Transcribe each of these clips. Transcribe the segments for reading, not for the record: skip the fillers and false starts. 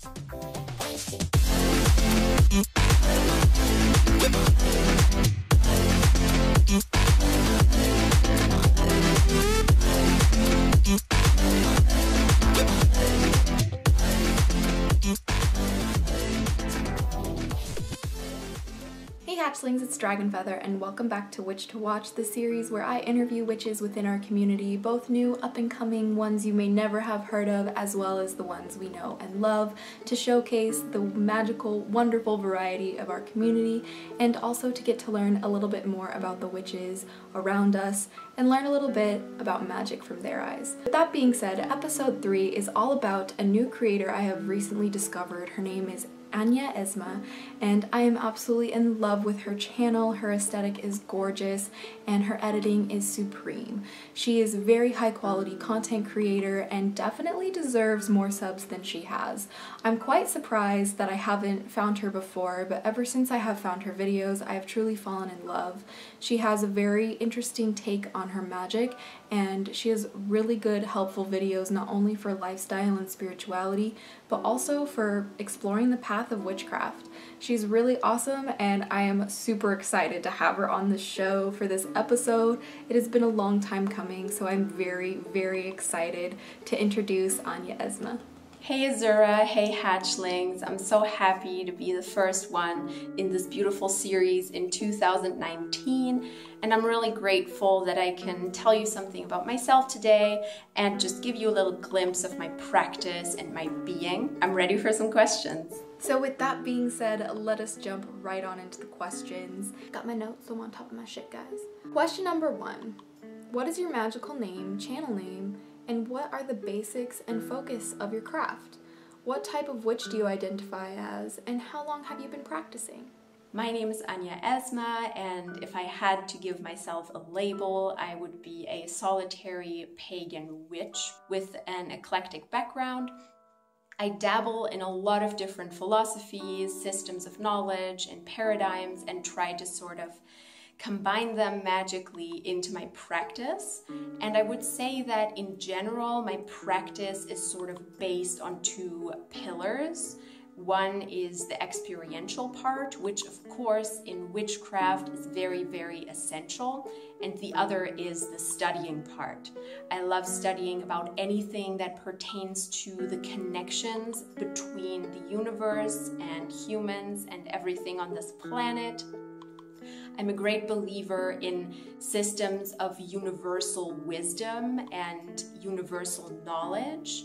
Hey Hatchlings, it's Dragonfeather, and welcome back to Witch to Watch, the series where I interview witches within our community, both new, up-and-coming, ones you may never have heard of, as well as the ones we know and love, to showcase the magical, wonderful variety of our community, and also to get to learn a little bit more about the witches around us, and learn a little bit about magic from their eyes. With that being said, episode 3 is all about a new creator I have recently discovered. Her name is Anya Esma, and I am absolutely in love with her channel. Her aesthetic is gorgeous and her editing is supreme. She is a very high quality content creator and definitely deserves more subs than she has. I'm quite surprised that I haven't found her before, but ever since I have found her videos, I have truly fallen in love. She has a very interesting take on her magic, and she has really good, helpful videos not only for lifestyle and spirituality, but also for exploring the path of witchcraft. She's really awesome, and I am super excited to have her on the show for this episode. It has been a long time coming, so I'm very, very excited to introduce Anya Esma. Hey Azura, hey Hatchlings. I'm so happy to be the first one in this beautiful series in 2019, and I'm really grateful that I can tell you something about myself today and just give you a little glimpse of my practice and my being. I'm ready for some questions. So with that being said, let us jump right on into the questions. Got my notes, so I'm on top of my shit, guys. Question number 1. What is your magical name, channel name, and what are the basics and focus of your craft? What type of witch do you identify as, and how long have you been practicing? My name is Anya Esma, and if I had to give myself a label, I would be a solitary pagan witch with an eclectic background. I dabble in a lot of different philosophies, systems of knowledge, and paradigms, and try to sort of combine them magically into my practice. And I would say that in general, my practice is sort of based on 2 pillars. One is the experiential part, which of course in witchcraft is very, very essential. And the other is the studying part. I love studying about anything that pertains to the connections between the universe and humans and everything on this planet. I'm a great believer in systems of universal wisdom and universal knowledge,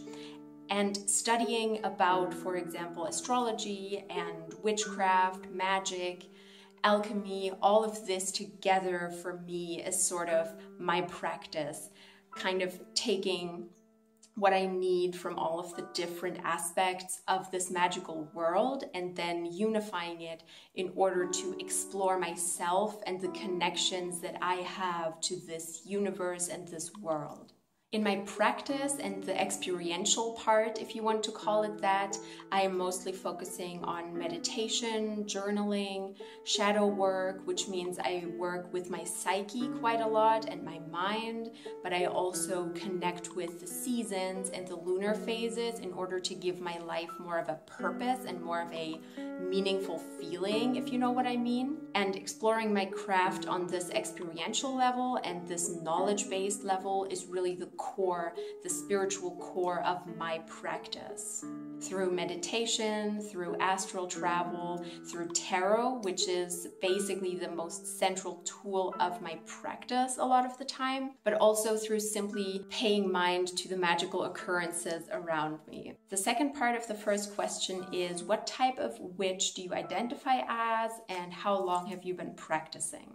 and studying about, for example, astrology and witchcraft, magic, alchemy, all of this together for me is sort of my practice, kind of taking what I need from all of the different aspects of this magical world and then unifying it in order to explore myself and the connections that I have to this universe and this world. In my practice and the experiential part, if you want to call it that, I am mostly focusing on meditation, journaling, shadow work, which means I work with my psyche quite a lot and my mind, but I also connect with the seasons and the lunar phases in order to give my life more of a purpose and more of a meaningful feeling, if you know what I mean. And exploring my craft on this experiential level and this knowledge-based level is really the core, the spiritual core of my practice. Through meditation, through astral travel, through tarot, which is basically the most central tool of my practice a lot of the time, but also through simply paying mind to the magical occurrences around me. The second part of the first question is, what type of witch do you identify as, and how long have you been practicing?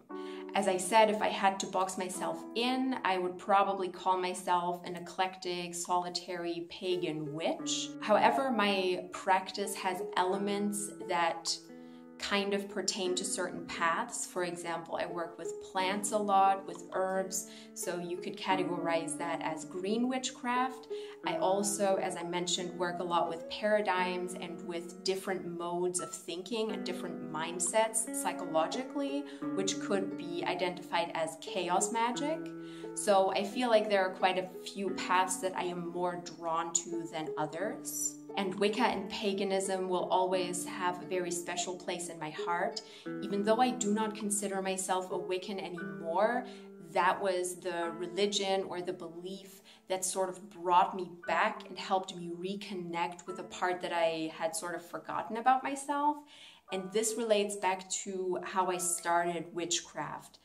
As I said, if I had to box myself in, I would probably call myself an eclectic, solitary, pagan witch. However, my practice has elements that kind of pertain to certain paths. For example, I work with plants a lot, with herbs, so you could categorize that as green witchcraft. I also, as I mentioned, work a lot with paradigms and with different modes of thinking and different mindsets psychologically, which could be identified as chaos magic. So I feel like there are quite a few paths that I am more drawn to than others. And Wicca and paganism will always have a very special place in my heart. Even though I do not consider myself a Wiccan anymore, that was the religion or the belief that sort of brought me back and helped me reconnect with a part that I had sort of forgotten about myself. And this relates back to how I started witchcraft.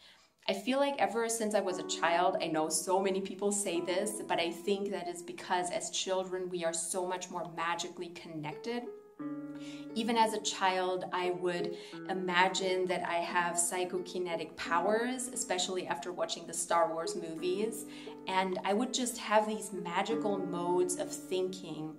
I feel like ever since I was a child, I know so many people say this, but I think that is because as children we are so much more magically connected. Even as a child, I would imagine that I have psychokinetic powers, especially after watching the Star Wars movies, and I would just have these magical modes of thinking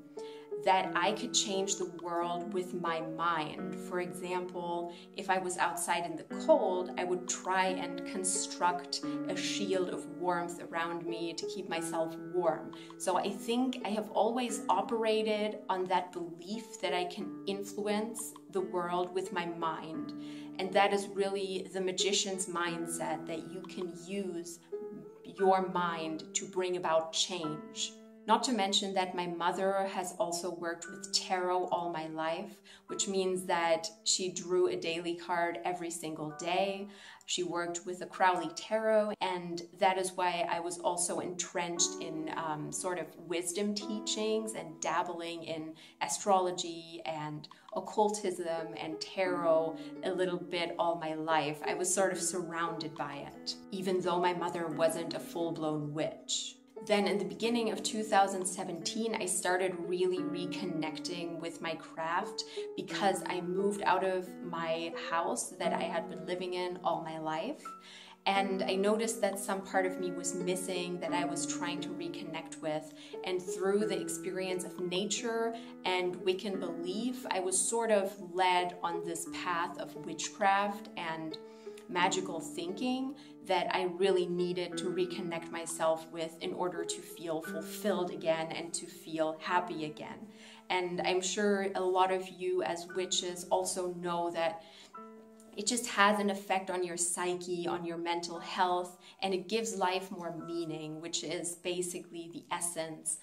that I could change the world with my mind. For example, if I was outside in the cold, I would try and construct a shield of warmth around me to keep myself warm. So I think I have always operated on that belief that I can influence the world with my mind. And that is really the magician's mindset, that you can use your mind to bring about change. Not to mention that my mother has also worked with tarot all my life, which means that she drew a daily card every single day. She worked with the Crowley Tarot, and that is why I was also entrenched in sort of wisdom teachings and dabbling in astrology and occultism and tarot a little bit all my life. I was sort of surrounded by it, even though my mother wasn't a full-blown witch. Then in the beginning of 2017, I started really reconnecting with my craft because I moved out of my house that I had been living in all my life. And I noticed that some part of me was missing, that I was trying to reconnect with. And through the experience of nature and Wiccan belief, I was sort of led on this path of witchcraft and magical thinking that I really needed to reconnect myself with in order to feel fulfilled again and to feel happy again. And I'm sure a lot of you as witches also know that it just has an effect on your psyche, on your mental health, and it gives life more meaning, which is basically the essence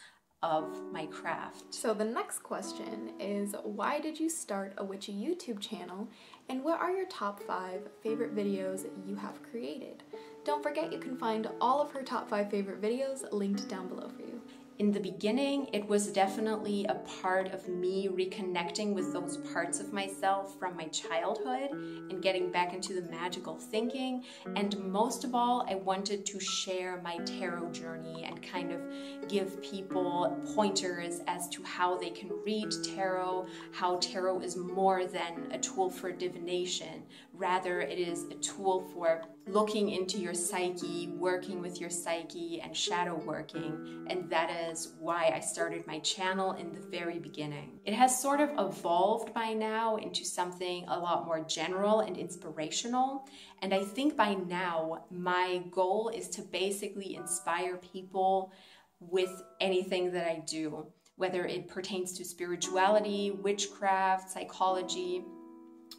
of my craft. So the next question is, why did you start a witchy YouTube channel, and what are your top 5 favorite videos you have created? Don't forget you can find all of her top 5 favorite videos linked down below for you. In the beginning, it was definitely a part of me reconnecting with those parts of myself from my childhood and getting back into the magical thinking. And most of all, I wanted to share my tarot journey and kind of give people pointers as to how they can read tarot, how tarot is more than a tool for divination. Rather, it is a tool for looking into your psyche, working with your psyche, and shadow working. And that is why I started my channel in the very beginning. It has sort of evolved by now into something a lot more general and inspirational. And I think by now, my goal is to basically inspire people with anything that I do, whether it pertains to spirituality, witchcraft, psychology,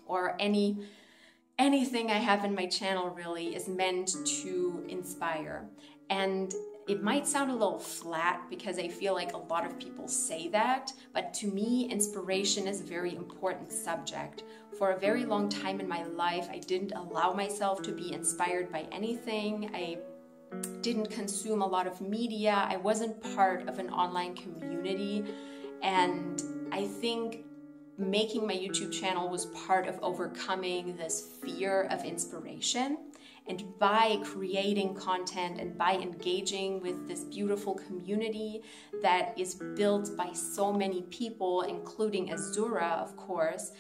or anything I have in my channel really is meant to inspire. And it might sound a little flat because I feel like a lot of people say that, but to me, inspiration is a very important subject. For a very long time in my life, I didn't allow myself to be inspired by anything. I didn't consume a lot of media. I wasn't part of an online community. And I think making my YouTube channel was part of overcoming this fear of inspiration. And by creating content and by engaging with this beautiful community that is built by so many people, including Azura, of course,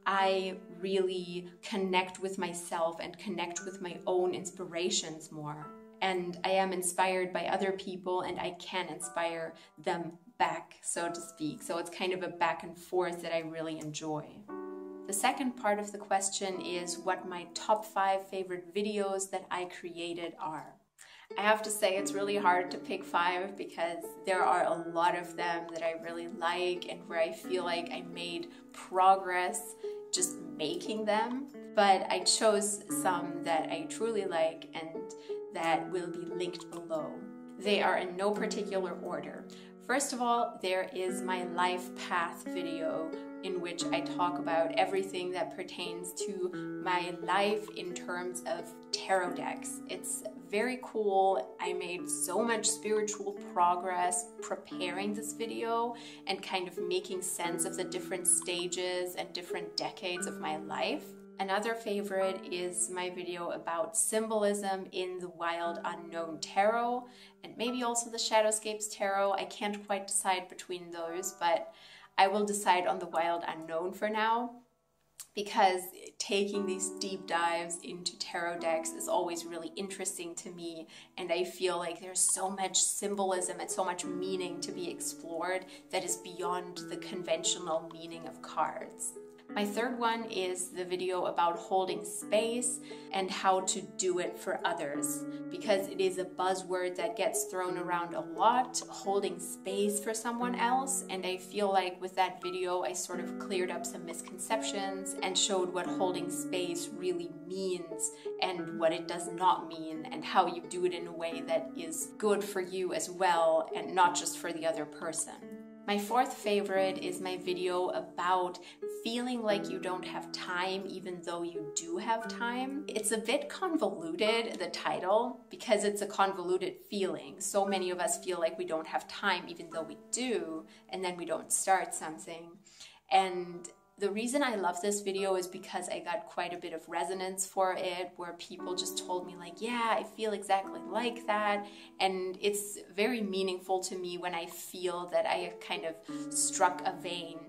I really connect with myself and connect with my own inspirations more. And I am inspired by other people and I can inspire them back, so to speak. So it's kind of a back and forth that I really enjoy. The second part of the question is what my top 5 favorite videos that I created are. I have to say it's really hard to pick 5 because there are a lot of them that I really like and where I feel like I made progress just making them. But I chose some that I truly like and that will be linked below. They are in no particular order. First of all, there is my life path video in which I talk about everything that pertains to my life in terms of tarot decks. It's very cool. I made so much spiritual progress preparing this video and kind of making sense of the different stages and different decades of my life. Another favorite is my video about symbolism in the Wild Unknown Tarot, and maybe also the Shadowscapes Tarot. I can't quite decide between those, but I will decide on the Wild Unknown for now, because taking these deep dives into tarot decks is always really interesting to me, and I feel like there's so much symbolism and so much meaning to be explored that is beyond the conventional meaning of cards. My third one is the video about holding space and how to do it for others, because it is a buzzword that gets thrown around a lot, holding space for someone else, and I feel like with that video I sort of cleared up some misconceptions and showed what holding space really means and what it does not mean, and how you do it in a way that is good for you as well and not just for the other person. My fourth favorite is my video about feeling like you don't have time even though you do have time. It's a bit convoluted, the title, because it's a convoluted feeling. So many of us feel like we don't have time even though we do, and then we don't start something. And the reason I love this video is because I got quite a bit of resonance for it, where people just told me like, yeah, I feel exactly like that. And it's very meaningful to me when I feel that I have kind of struck a vein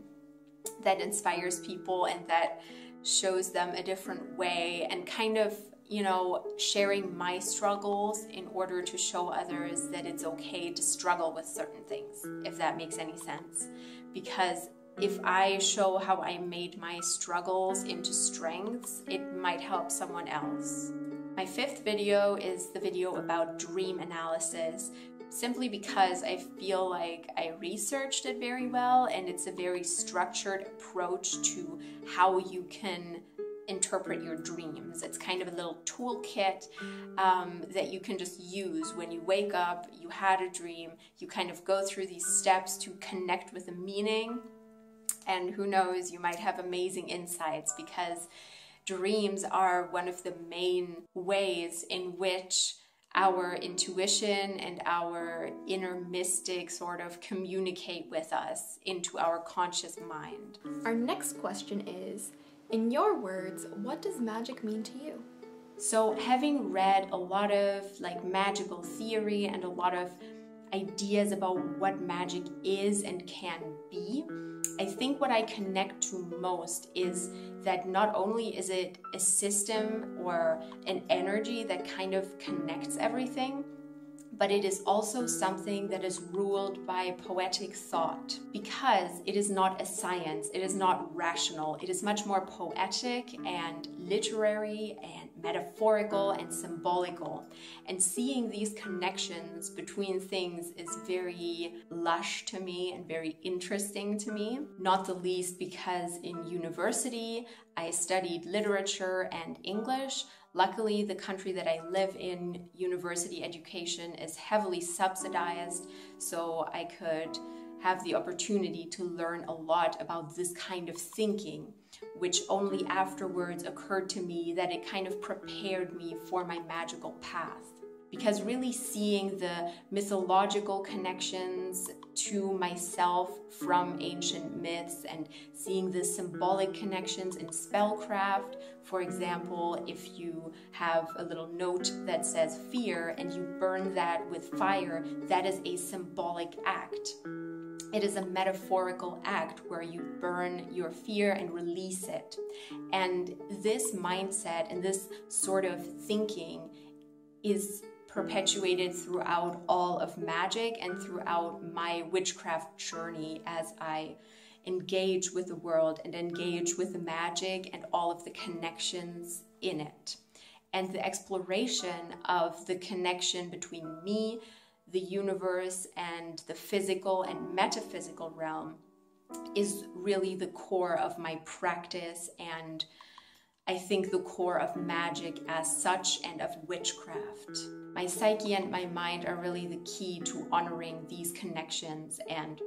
that inspires people and that shows them a different way, and kind of, you know, sharing my struggles in order to show others that it's okay to struggle with certain things, if that makes any sense. Because if I show how I made my struggles into strengths, it might help someone else. My fifth video is the video about dream analysis, simply because I feel like I researched it very well, and it's a very structured approach to how you can interpret your dreams. It's kind of a little toolkit that you can just use when you wake up, you had a dream, you kind of go through these steps to connect with the meaning. And who knows, you might have amazing insights, because dreams are one of the main ways in which our intuition and our inner mystic sort of communicate with us into our conscious mind. Our next question is, in your words, what does magic mean to you? So having read a lot of like magical theory and a lot of ideas about what magic is and can be, I think what I connect to most is that not only is it a system or an energy that kind of connects everything, but it is also something that is ruled by poetic thought, because it is not a science, it is not rational, it is much more poetic and literary and metaphorical and symbolical. And seeing these connections between things is very lush to me and very interesting to me, not the least because in university I studied literature and English. Luckily, the country that I live in, university education is heavily subsidized, so I could have the opportunity to learn a lot about this kind of thinking, which only afterwards occurred to me that it kind of prepared me for my magical path. Because really seeing the mythological connections to myself from ancient myths and seeing the symbolic connections in spellcraft, for example, if you have a little note that says fear and you burn that with fire, that is a symbolic act. It is a metaphorical act where you burn your fear and release it. And this mindset and this sort of thinking is perpetuated throughout all of magic and throughout my witchcraft journey as I engage with the world and engage with the magic and all of the connections in it. And the exploration of the connection between me, the universe, and the physical and metaphysical realm is really the core of my practice and I think, the core of magic as such and of witchcraft. My psyche and my mind are really the key to honoring these connections and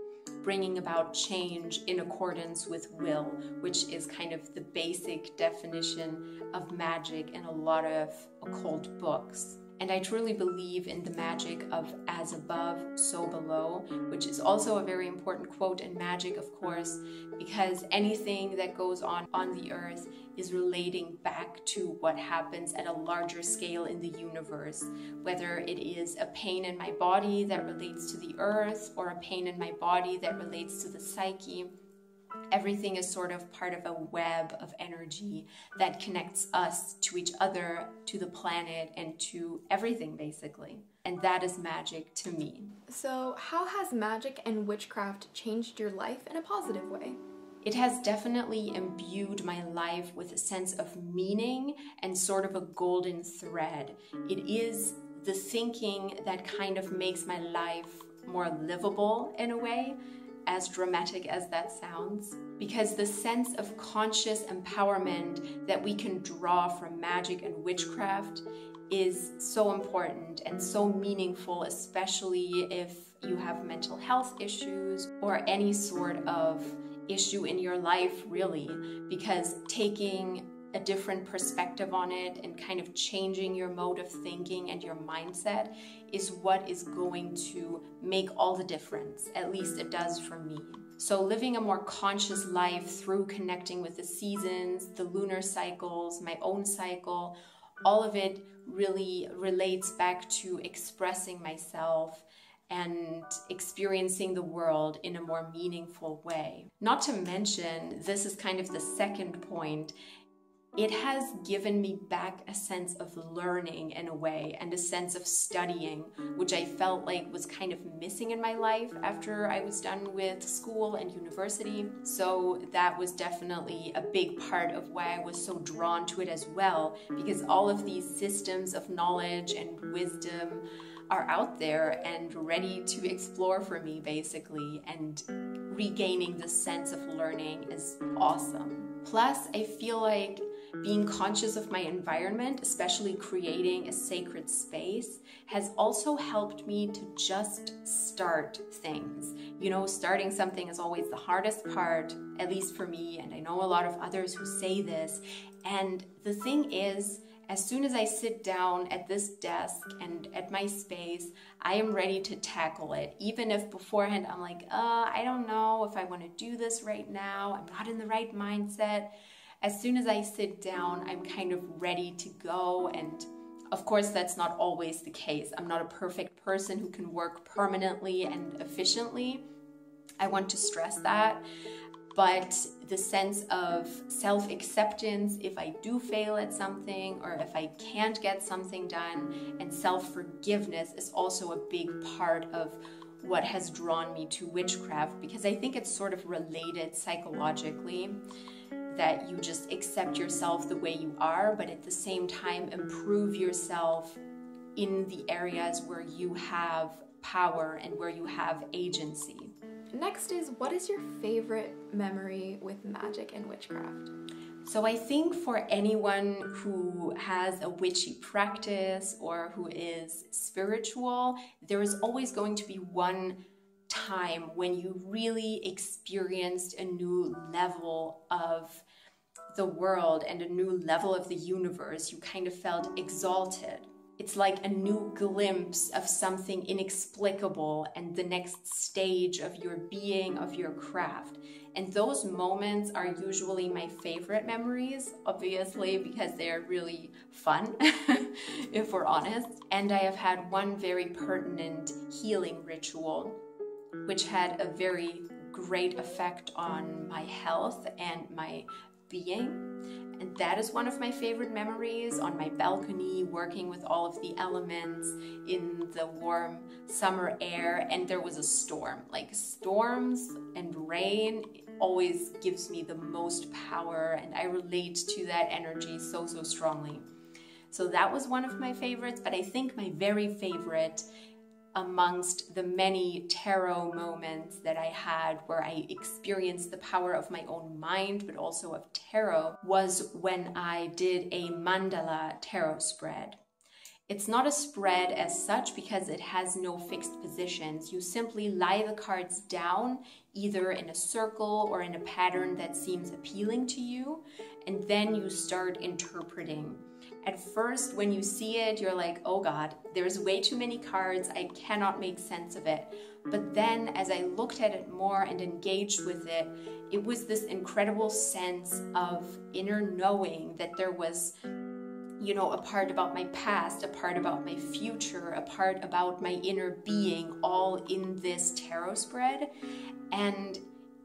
bringing about change in accordance with will, which is kind of the basic definition of magic in a lot of occult books. And I truly believe in the magic of as above, so below, which is also a very important quote in magic, of course, because anything that goes on the earth is relating back to what happens at a larger scale in the universe, whether it is a pain in my body that relates to the earth or a pain in my body that relates to the psyche. Everything is sort of part of a web of energy that connects us to each other, to the planet, and to everything, basically. And that is magic to me. So, how has magic and witchcraft changed your life in a positive way? It has definitely imbued my life with a sense of meaning and sort of a golden thread. It is the thinking that kind of makes my life more livable in a way, as dramatic as that sounds, because the sense of conscious empowerment that we can draw from magic and witchcraft is so important and so meaningful, especially if you have mental health issues or any sort of issue in your life, really, because taking a different perspective on it and kind of changing your mode of thinking and your mindset is what is going to make all the difference. At least it does for me. So living a more conscious life through connecting with the seasons, the lunar cycles, my own cycle, all of it really relates back to expressing myself and experiencing the world in a more meaningful way. Not to mention, this is kind of the second point, it has given me back a sense of learning in a way and a sense of studying, which I felt like was kind of missing in my life after I was done with school and university. So that was definitely a big part of why I was so drawn to it as well, because all of these systems of knowledge and wisdom are out there and ready to explore for me, basically, and regaining the sense of learning is awesome. Plus, I feel like being conscious of my environment, especially creating a sacred space, has also helped me to just start things. You know, starting something is always the hardest part, at least for me, and I know a lot of others who say this. And the thing is, as soon as I sit down at this desk and at my space, I am ready to tackle it. Even if beforehand I'm like, I don't know if I want to do this right now. I'm not in the right mindset. As soon as I sit down, I'm kind of ready to go. And of course, that's not always the case. I'm not a perfect person who can work permanently and efficiently. I want to stress that. But the sense of self-acceptance if I do fail at something or if I can't get something done, and self-forgiveness is also a big part of what has drawn me to witchcraft, because I think it's sort of related psychologically, that you just accept yourself the way you are, but at the same time improve yourself in the areas where you have power and where you have agency. Next is, what is your favorite memory with magic and witchcraft? So I think for anyone who has a witchy practice or who is spiritual, there is always going to be one time when you really experienced a new level of the world and a new level of the universe. You kind of felt exalted. It's like a new glimpse of something inexplicable and the next stage of your being, of your craft. And those moments are usually my favorite memories, obviously, because they're really fun, if we're honest. And I have had one very pertinent healing ritual, which had a very great effect on my health and my being. And that is one of my favorite memories, on my balcony, working with all of the elements in the warm summer air. And there was a storm. Like, storms and rain always gives me the most power, and I relate to that energy so strongly. So that was one of my favorites, but I think my very favorite amongst the many tarot moments that I had where I experienced the power of my own mind, but also of tarot, was when I did a mandala tarot spread. It's not a spread as such because it has no fixed positions. You simply lie the cards down, either in a circle or in a pattern that seems appealing to you, and then you start interpreting. At first, when you see it, you're like, oh God, there's way too many cards, I cannot make sense of it. But then as I looked at it more and engaged with it, it was this incredible sense of inner knowing that there was, you know, a part about my past, a part about my future, a part about my inner being, all in this tarot spread. And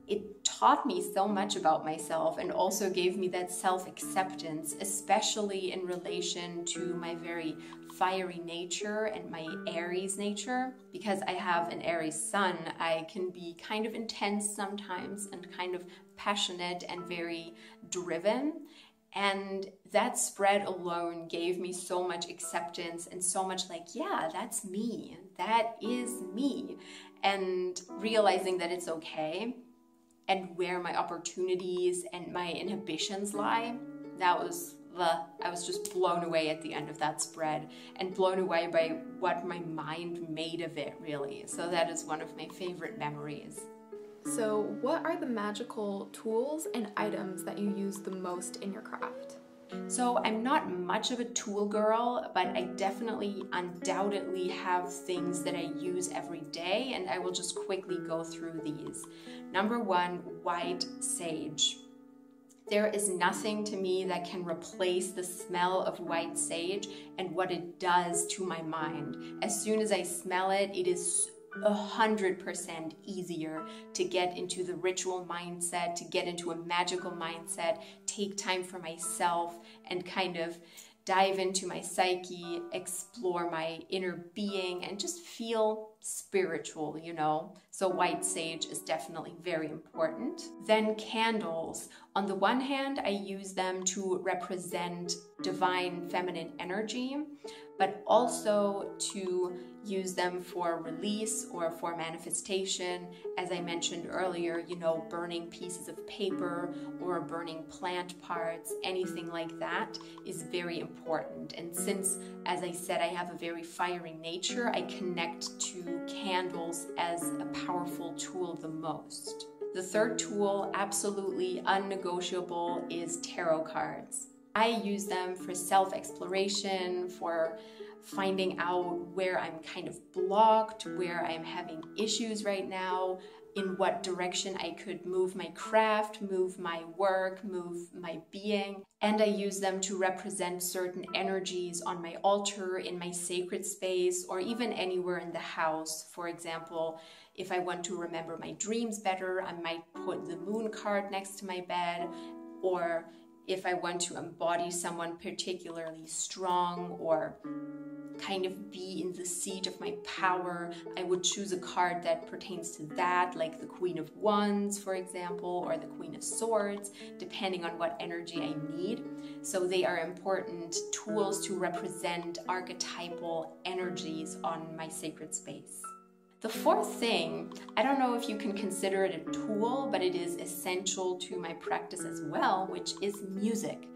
it taught me so much about myself and also gave me that self-acceptance, especially in relation to my very fiery nature and my Aries nature. Because I have an Aries sun, I can be kind of intense sometimes and kind of passionate and very driven. And that spread alone gave me so much acceptance and so much like, yeah, that's me. That is me. And realizing that it's okay and where my opportunities and my inhibitions lie, I was just blown away at the end of that spread and blown away by what my mind made of it, really. So that is one of my favorite memories. So what are the magical tools and items that you use the most in your craft? So I'm not much of a tool girl, but I definitely undoubtedly have things that I use every day, and I will just quickly go through these. Number one, white sage. There is nothing to me that can replace the smell of white sage and what it does to my mind. As soon as I smell it, it is 100% easier to get into the ritual mindset, to get into a magical mindset, take time for myself and kind of dive into my psyche, explore my inner being and just feel spiritual, you know. So white sage is definitely very important. Then candles. On the one hand, I use them to represent divine feminine energy, but also to use them for release or for manifestation. As I mentioned earlier, you know, burning pieces of paper or burning plant parts, anything like that is very important. And since, as I said, I have a very fiery nature, I connect to candles as a powerful tool the most. The third tool, absolutely unnegotiable, is tarot cards. I use them for self-exploration, for finding out where I'm kind of blocked, where I'm having issues right now, in what direction I could move my craft, move my work, move my being. And I use them to represent certain energies on my altar, in my sacred space, or even anywhere in the house. For example, if I want to remember my dreams better, I might put the moon card next to my bed, or if I want to embody someone particularly strong or kind of be in the seat of my power, I would choose a card that pertains to that, like the Queen of Wands, for example, or the Queen of Swords, depending on what energy I need. So they are important tools to represent archetypal energies on my sacred space. The fourth thing, I don't know if you can consider it a tool, but it is essential to my practice as well, which is music.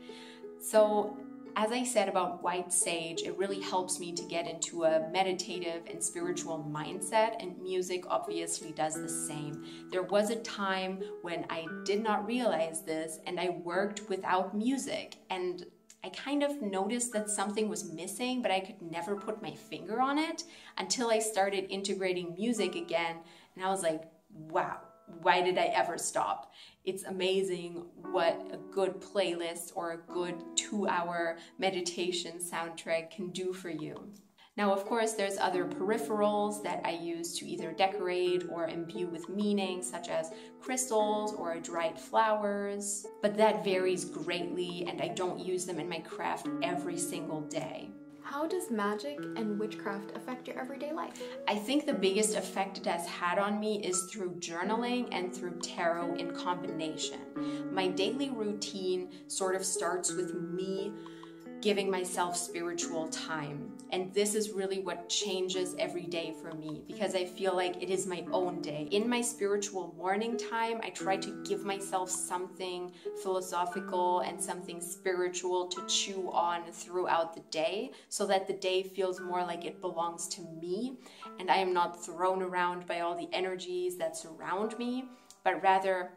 So as I said about white sage, it really helps me to get into a meditative and spiritual mindset, and music obviously does the same. There was a time when I did not realize this and I worked without music, and I kind of noticed that something was missing, but I could never put my finger on it until I started integrating music again, and I was like, wow, why did I ever stop? It's amazing what a good playlist or a good 2-hour meditation soundtrack can do for you. Now, of course, there's other peripherals that I use to either decorate or imbue with meaning, such as crystals or dried flowers, but that varies greatly and I don't use them in my craft every single day. How does magic and witchcraft affect your everyday life? I think the biggest effect it has had on me is through journaling and through tarot in combination. My daily routine sort of starts with me giving myself spiritual time. And this is really what changes every day for me, because I feel like it is my own day. In my spiritual morning time, I try to give myself something philosophical and something spiritual to chew on throughout the day, so that the day feels more like it belongs to me and I am not thrown around by all the energies that surround me, but rather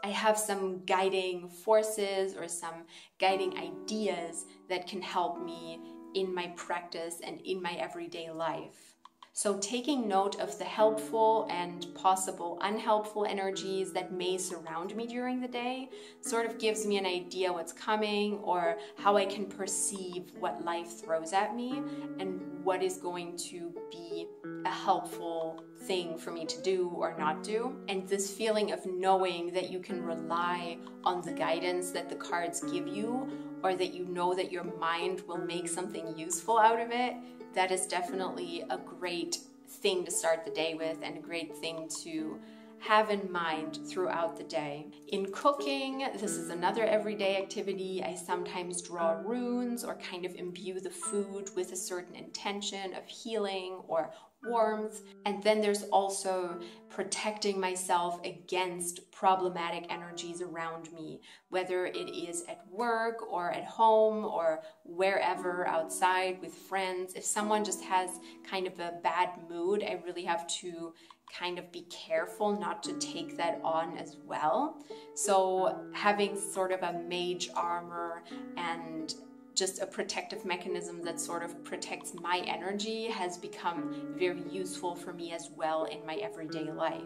I have some guiding forces or some guiding ideas that can help me in my practice and in my everyday life. So taking note of the helpful and possible unhelpful energies that may surround me during the day sort of gives me an idea what's coming, or how I can perceive what life throws at me and what is going to be a helpful thing for me to do or not do. And this feeling of knowing that you can rely on the guidance that the cards give you, or that you know that your mind will make something useful out of it, that is definitely a great thing to start the day with, and a great thing to have in mind throughout the day. In cooking, this is another everyday activity. I sometimes draw runes or kind of imbue the food with a certain intention of healing or warmth. And then there's also protecting myself against problematic energies around me, whether it is at work or at home or wherever outside with friends. If someone just has kind of a bad mood, I really have to kind of be careful not to take that on as well. So having sort of a mage armor and just a protective mechanism that sort of protects my energy has become very useful for me as well in my everyday life.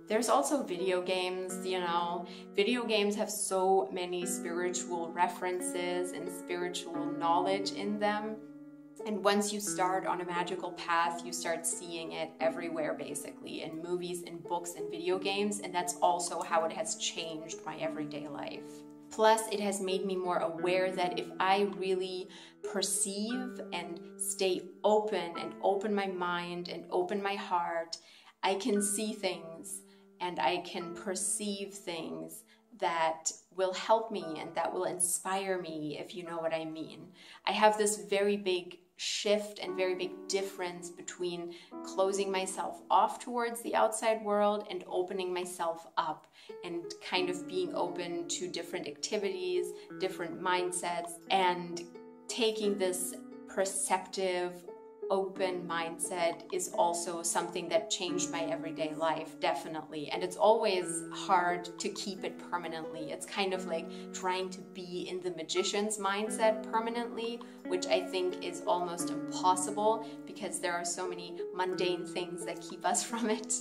There's also video games, you know. Video games have so many spiritual references and spiritual knowledge in them. And once you start on a magical path, you start seeing it everywhere, basically, in movies, in books, and video games. And that's also how it has changed my everyday life. Plus, it has made me more aware that if I really perceive and stay open and open my mind and open my heart, I can see things and I can perceive things that will help me and that will inspire me, if you know what I mean. I have this very big shift and very big difference between closing myself off towards the outside world and opening myself up and kind of being open to different activities, different mindsets, and taking this perceptive, open mindset is also something that changed my everyday life, definitely. And it's always hard to keep it permanently. It's kind of like trying to be in the magician's mindset permanently, which I think is almost impossible because there are so many mundane things that keep us from it.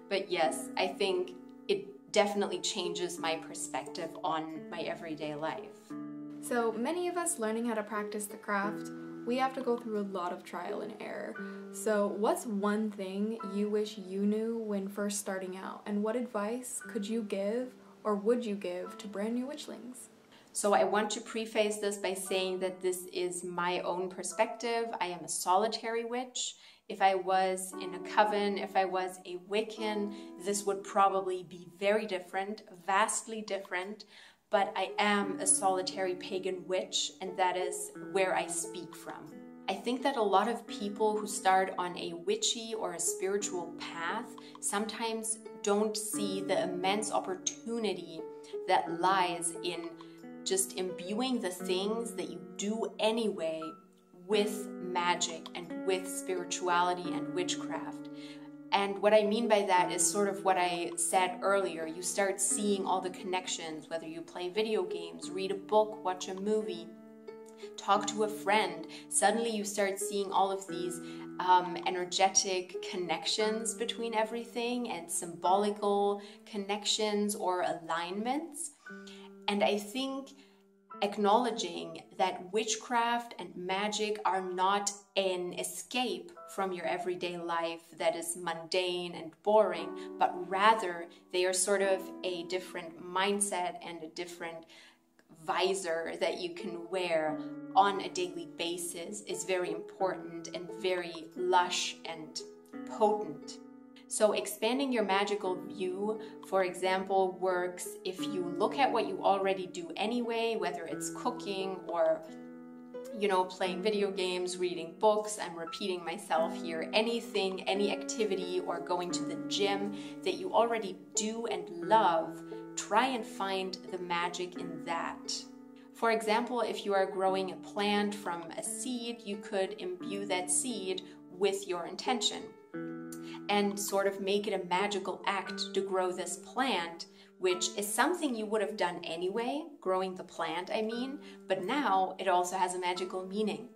But yes, I think it definitely changes my perspective on my everyday life. So many of us learning how to practice the craft, we have to go through a lot of trial and error. So what's one thing you wish you knew when first starting out? And what advice could you give or would you give to brand new witchlings? So I want to preface this by saying that this is my own perspective. I am a solitary witch. If I was in a coven, if I was a Wiccan, this would probably be very different, vastly different. But I am a solitary pagan witch, and that is where I speak from. I think that a lot of people who start on a witchy or a spiritual path sometimes don't see the immense opportunity that lies in just imbuing the things that you do anyway with magic and with spirituality and witchcraft. And what I mean by that is sort of what I said earlier. You start seeing all the connections, whether you play video games, read a book, watch a movie, talk to a friend. Suddenly you start seeing all of these energetic connections between everything and symbolical connections or alignments. And I think acknowledging that witchcraft and magic are not an escape from your everyday life that is mundane and boring, but rather they are sort of a different mindset and a different visor that you can wear on a daily basis is very important and very lush and potent. So expanding your magical view, for example, works if you look at what you already do anyway, whether it's cooking or You know, playing video games, reading books, I'm repeating myself here, anything, any activity, or going to the gym that you already do and love, try and find the magic in that. For example, if you are growing a plant from a seed, you could imbue that seed with your intention and sort of make it a magical act to grow this plant, which is something you would have done anyway, growing the plant, I mean, but now it also has a magical meaning.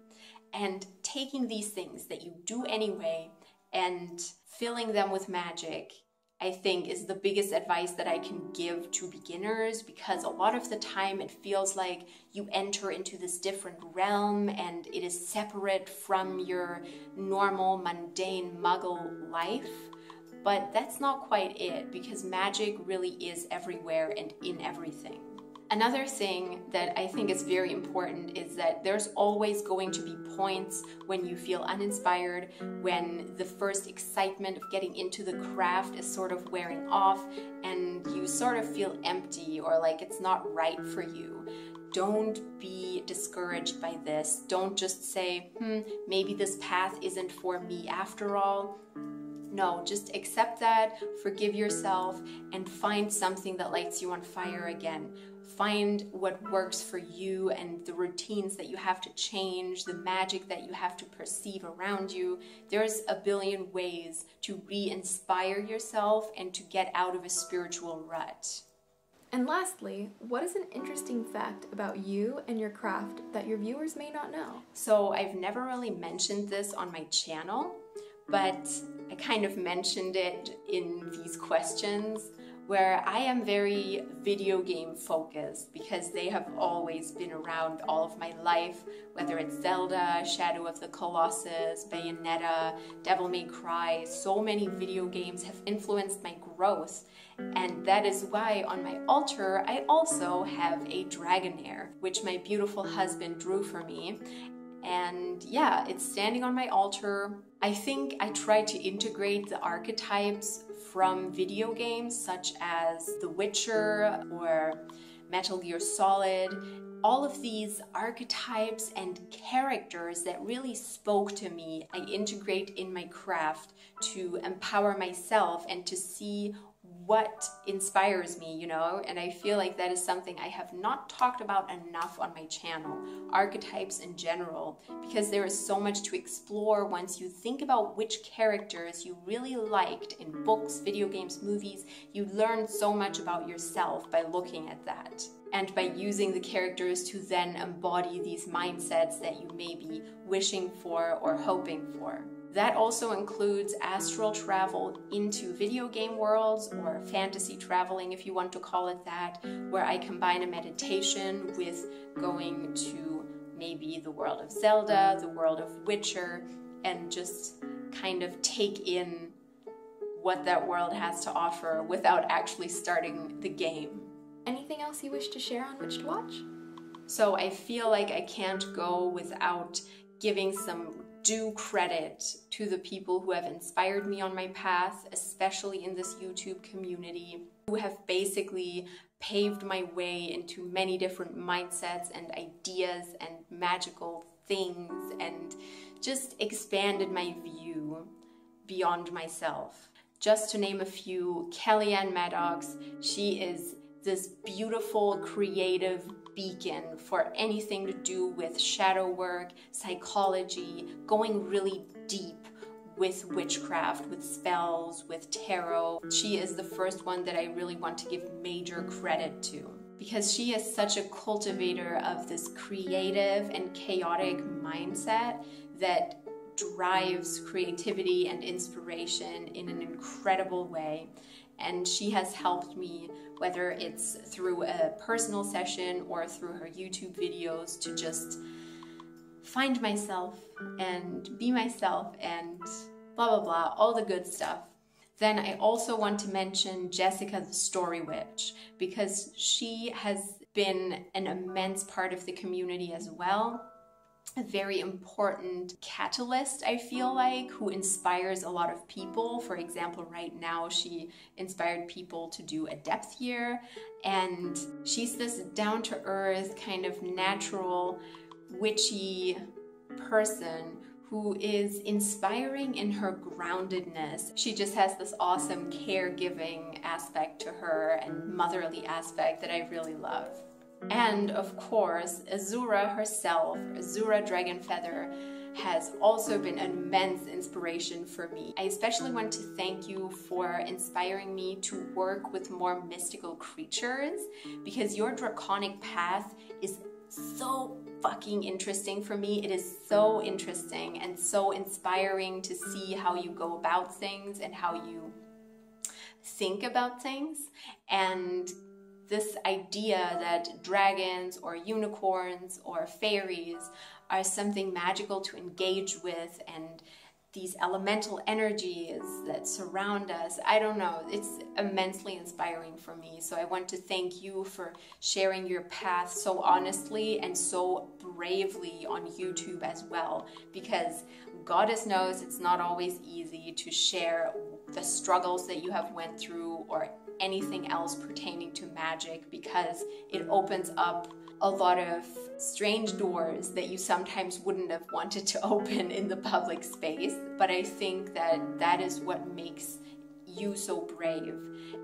And taking these things that you do anyway and filling them with magic, I think, is the biggest advice that I can give to beginners, because a lot of the time it feels like you enter into this different realm and it is separate from your normal, mundane muggle life. But that's not quite it, because magic really is everywhere and in everything. Another thing that I think is very important is that there's always going to be points when you feel uninspired, when the first excitement of getting into the craft is sort of wearing off and you sort of feel empty or like it's not right for you. Don't be discouraged by this. Don't just say, maybe this path isn't for me after all. No, just accept that, forgive yourself, and find something that lights you on fire again. Find what works for you and the routines that you have to change, the magic that you have to perceive around you. There's a billion ways to re-inspire yourself and to get out of a spiritual rut. And lastly, what is an interesting fact about you and your craft that your viewers may not know? So I've never really mentioned this on my channel, but I kind of mentioned it in these questions, where I am very video game focused because they have always been around all of my life, whether it's Zelda, Shadow of the Colossus, Bayonetta, Devil May Cry. So many video games have influenced my growth, and that is why on my altar I also have a Dragonair, which my beautiful husband drew for me. And yeah, it's standing on my altar. I think I try to integrate the archetypes from video games such as The Witcher or Metal Gear Solid. All of these archetypes and characters that really spoke to me, I integrate in my craft to empower myself and to see what inspires me, you know, and I feel like that is something I have not talked about enough on my channel, archetypes in general, because there is so much to explore once you think about which characters you really liked in books, video games, movies. You learn so much about yourself by looking at that and by using the characters to then embody these mindsets that you may be wishing for or hoping for. That also includes astral travel into video game worlds, or fantasy traveling if you want to call it that, where I combine a meditation with going to maybe the world of Zelda, the world of Witcher, and just kind of take in what that world has to offer without actually starting the game. Anything else you wish to share on Witch to Watch? So I feel like I can't go without giving some due credit to the people who have inspired me on my path, especially in this YouTube community, who have basically paved my way into many different mindsets and ideas and magical things, and just expanded my view beyond myself. Just to name a few, Kellyanne Maddox, she is this beautiful, creative beacon for anything to do with shadow work, psychology, going really deep with witchcraft, with spells, with tarot. She is the first one that I really want to give major credit to, because she is such a cultivator of this creative and chaotic mindset that drives creativity and inspiration in an incredible way. And she has helped me, whether it's through a personal session or through her YouTube videos, to just find myself and be myself and blah, blah, blah, all the good stuff. Then I also want to mention Jessica the Story Witch, because she has been an immense part of the community as well. A very important catalyst, I feel like, who inspires a lot of people. For example, right now she inspired people to do a depth year, and she's this down-to-earth kind of natural witchy person who is inspiring in her groundedness. She just has this awesome caregiving aspect to her and motherly aspect that I really love. And of course, Azura herself, Azura Dragonfeather, has also been an immense inspiration for me. I especially want to thank you for inspiring me to work with more mystical creatures, because your draconic path is so fucking interesting for me. It is so interesting and so inspiring to see how you go about things and how you think about things. And this idea that dragons or unicorns or fairies are something magical to engage with, and these elemental energies that surround us, I don't know, it's immensely inspiring for me. So I want to thank you for sharing your path so honestly and so bravely on YouTube as well, because Goddess knows it's not always easy to share the struggles that you have went through or anything else pertaining to magic, because it opens up a lot of strange doors that you sometimes wouldn't have wanted to open in the public space. But I think that that is what makes you so brave.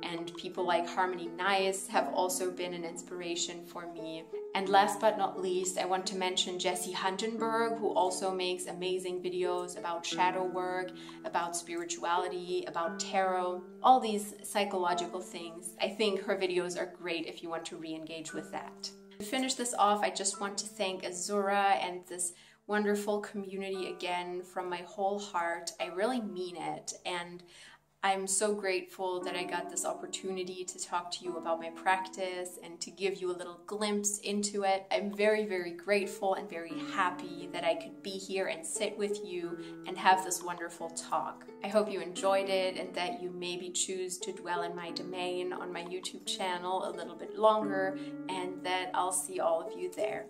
And people like Harmony Nice have also been an inspiration for me. And last but not least, I want to mention Jessie Huntenberg, who also makes amazing videos about shadow work, about spirituality, about tarot, all these psychological things. I think her videos are great if you want to re-engage with that. To finish this off, I just want to thank Azura and this wonderful community again from my whole heart. I really mean it, and I'm so grateful that I got this opportunity to talk to you about my practice and to give you a little glimpse into it. I'm very, very grateful and very happy that I could be here and sit with you and have this wonderful talk. I hope you enjoyed it and that you maybe choose to dwell in my domain on my YouTube channel a little bit longer, and that I'll see all of you there.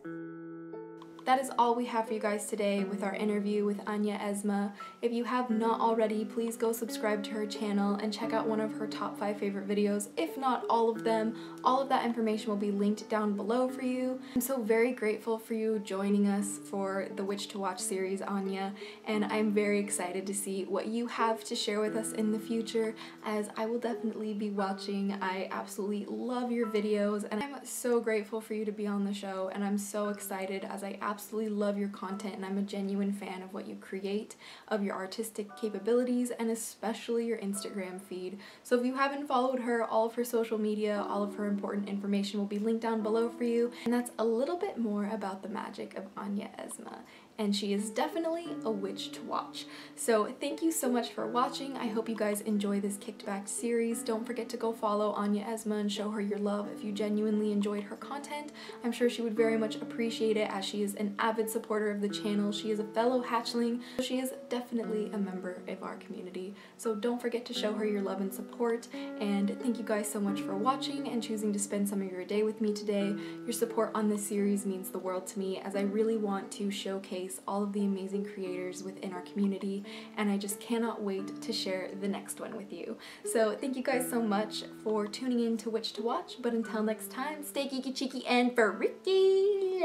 That is all we have for you guys today with our interview with Anya Esma. If you have not already, please go subscribe to her channel and check out one of her top 5 favorite videos, if not all of them. All of that information will be linked down below for you. I'm so very grateful for you joining us for the Witch to Watch series, Anya, and I'm very excited to see what you have to share with us in the future, as I will definitely be watching. I absolutely love your videos, and I'm so grateful for you to be on the show, and I'm so excited as I absolutely love your content, and I'm a genuine fan of what you create, of your artistic capabilities, and especially your Instagram feed. So if you haven't followed her, all of her social media, all of her important information will be linked down below for you. And that's a little bit more about the magic of Anya Esma. And she is definitely a witch to watch. So thank you so much for watching. I hope you guys enjoy this Kicked Back series. Don't forget to go follow Anya Esma and show her your love if you genuinely enjoyed her content. I'm sure she would very much appreciate it, as she is an avid supporter of the channel. She is a fellow hatchling, so she is definitely a member of our community. So don't forget to show her your love and support. And thank you guys so much for watching and choosing to spend some of your day with me today. Your support on this series means the world to me, as I really want to showcase all of the amazing creators within our community, and I just cannot wait to share the next one with you. So thank you guys so much for tuning in to Witch to Watch, but until next time, stay geeky, cheeky, and freaky,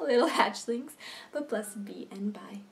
little hatchlings, but blessed be and bye.